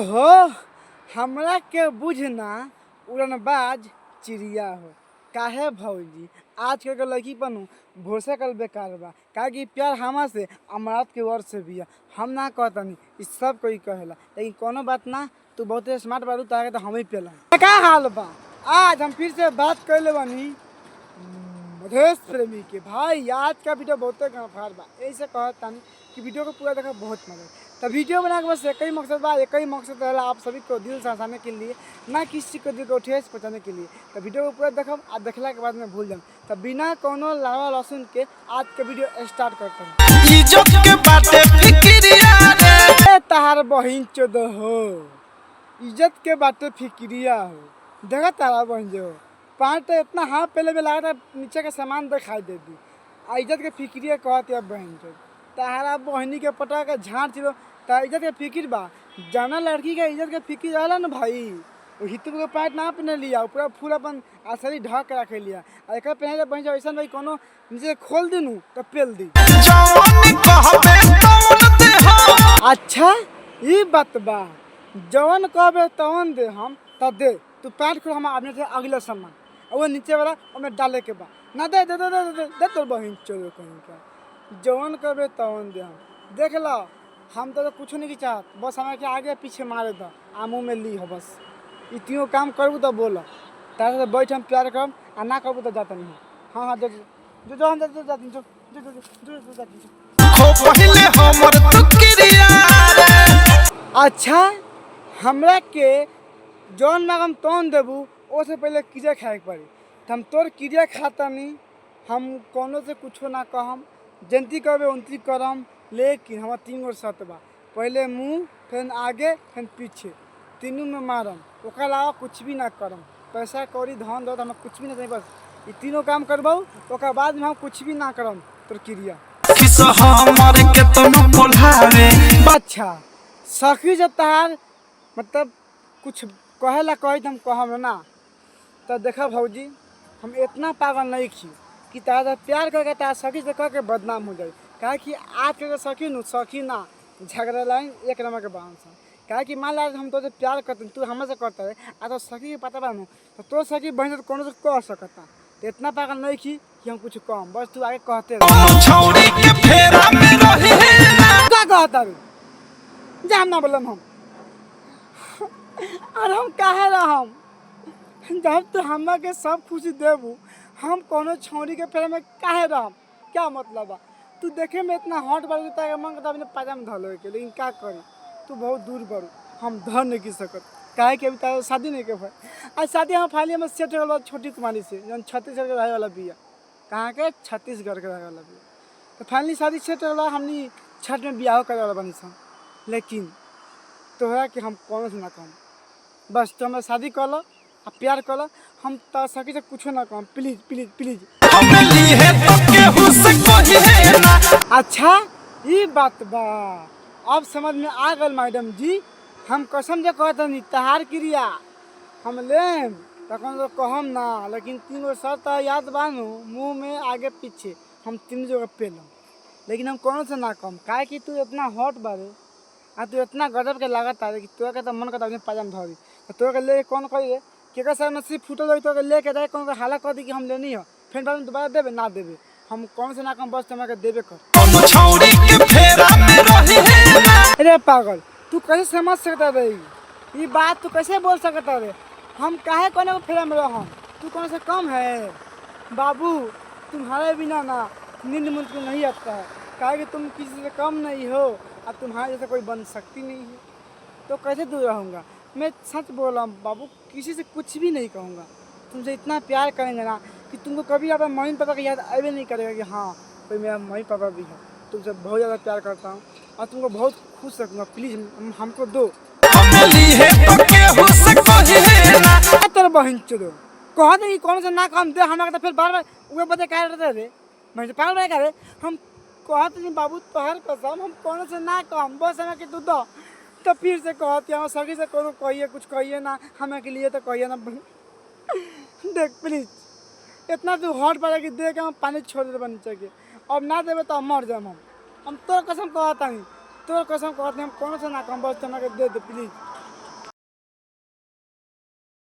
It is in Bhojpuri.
ओहो हमरा के बुझना उड़नबाज चिड़िया हो काहे भौजी आज के लड़की बनू भोर से कल बेकार बा काहे कि प्यार हमा से अमरात के वर्ष से भी हम ना कहतनी इस सब कोई कहेला लेकिन कोनो बात ना तू बहुत स्मार्ट बारू ताके तो हम ही पेला का हाल बा। आज हम फिर से बात कर ले बनी मधेश प्रेमी के भाई आज का वीडियो बहुत गंफार बा ऐसे कहतानी कि वीडियो को पूरा देखा बहुत मजा। तो वीडियो बना के बस एक ही मकसद बा एक ही मकसद रहला आप सभी को दिल से हंसाने के लिए ना किसी को दिल को ठेस पहुँचाने के लिए। तो वीडियो को पूरा देखम और देखला के बाद में भूल जाऊँ तो बिना कोनो लावा लहसुन के आज के वीडियो स्टार्ट करते हैं। तहार बहिन चोद हो इज्जत के बाटे फिक्रिया हो देखा तारा बहन जो पाँच तो इतना हाथ पहले में लगा था नीचे का सामान दिखाई दे दी आ इज्जत के फिक्रिया कहते बहन चोद तहारा बहनी के पटा के झाड़ चिरो ता इज्जत के फिक्र बा जाना लड़की के इज्जत के फिक्र रहला ना भाई वो हितु के पैंट ना पहने लिया पूरा फूल अपन आसरी ढक के रखे लिया और एक पहले बहन जो ऐसा भाई कोनो नीचे खोल दिनू तो पेल दी। अच्छा ये बात बा जवन कहबे तवन दे हम त दे तू पैंट खोल हम अपने से अगला सामान और वो नीचे वाला हमें डाले के बा ना दे दे दे दे दे, दे तो बहन चलो कहीं का जवन कहबे तवन दे हम देख लो हम तो कुछ नहीं चाहत बस हमें के आगे पीछे मारे दो आमू में ली हो बस इतनी काम करबू तो बोलो तारे से बैठ हम प्यार करम आ ना करबू तो जाता नहीं। हाँ हाँ जो जो जो हम जाती जो जो जो जो जो जाती अच्छा हमरा के जौन मांगम तौन देबू ओसे पहले कीड़े खाए के पड़ी तो हम तोर कीड़े खाता नहीं हम कोनो से कुछो ना कहम जनती कहबे उनती करम लेकिन हमार 3 गो शर्त बा पहले मुँह फिर आगे फिर पीछे तीनों में मारम ओकर अलावा कुछ भी ना करम पैसा कौड़ी धन दौलत हमें कुछ भी ना चाहिए बस ये तीनों काम करबो ओकर बाद में हम कुछ भी ना करम तोर क्रिया। अच्छा सखी जब तहार मतलब कुछ कहेला कही तो हम कहम ना तो देखा भौजी हम इतना पागल नहीं खी कि तारा प्यार करके तारा सखी से कह के बदनाम हो जाए काहे कि आज के सखी नु सखी ना झगड़ा लाइन एक नंबर के बांस काहे कि मान ला हम तो प्यार करते तू हमसे से करता है आ तो सखी के पता बा नु तो सखी बहन तो कोनो से कह सकता तो इतना पागल नहीं खी कि हम कुछ कम बस तू आगे कहते क्या कहता रू जा हम ना बोलम हम और हम काहे रहम जब तो हमरा के सब खुशी देबू हम कोनो छौरी के फेरे में काहे रहम क्या मतलब बा तू देखे में इतना हॉट बारू ताके मन करता अपने पाजा में धलो के लेकिन का करी तू बहुत दूर बारू हम धर नहीं की सकत काहे के अभी तार शादी नहीं के भाई आज शादी हम फाइनली में सेट हो छोटी कुमारी से जन छत्तीसगढ़ के रहे वाला बिया कहाँ के छत्तीसगढ़ के रहे वाला बिया तो फाइनली शादी सेट होला हमनी छठ में बियाह करे वाला बनी सन लेकिन तोहरा के हम कौन से ना कहम बस तो हमें शादी कर लो आ प्यार कर लो हम तो सकी से कुछ ना कहम प्लीज प्लीज प्लीज। अच्छा ये बात बा अब समझ में आ गल मैडम जी हम कसम से कहता नहीं तहार क्रिया हम लेम तखन तो कहम ना लेकिन 3 गो शर्त याद बानू मुँह में आगे पीछे हम 3 जगह पेलम लेकिन हम कौन से ना कहम काहे कि तू इतना हॉट बारे आ तू इतना गजब के लागत है कि तोरा के तो मन करता अपने पाजाम धरी तो तोरा के ले कौन करी के सर नसीब फूटल हो तो लेके जाए कौन का हाला कर दी कि हम लेनी है फिर बाद में दोबारा देवे ना देवे हम कौन से ना कम बस तुम्हारे देवे कर। अरे पागल तू कैसे समझ सकता रही ये बात तू कैसे बोल सकता रे हम काहे कोने को फेरा में रहम तू कौन से कम है बाबू तुम्हारे बिना ना नींद मुझको नहीं आता है काहे कि तुम किसी से कम नहीं हो और तुम्हारे जैसे कोई बन सकती नहीं है तो कैसे दूर रहूँगा मैं सच बोल रहा हूँ बाबू किसी से कुछ भी नहीं कहूँगा तुमसे इतना प्यार करेंगे ना कि तुमको कभी अपने मम्मी पापा की याद अभी नहीं करेगा कि हाँ कोई मेरा मम्मी पापा भी है तुमसे बहुत ज़्यादा प्यार करता हूँ और तुमको बहुत खुश रखूँगा प्लीज़ हमको दो तेरे बहन चलो कह दे कौन से ना काम दे हमारे तो फिर बार बार उहे बदे कह रहे रे मैं तो पागल करे हम कहते नहीं बाबू तोहर कसम हम कौन से ना कम बस हमें कि तू दो तो फिर से कहती हम सभी से कोनो कहिए कुछ कहिए ना हमें के लिए तो कहिए ना देख प्लीज इतना तू हॉट पड़ा कि देख हम पानी छोड़ दे नीचे के अब ना देवे तो हम मर जाए हम तोर कसम कहता नहीं तोर कसम कहते हम कौन से ना कम बस तुम्हें दे दे प्लीज।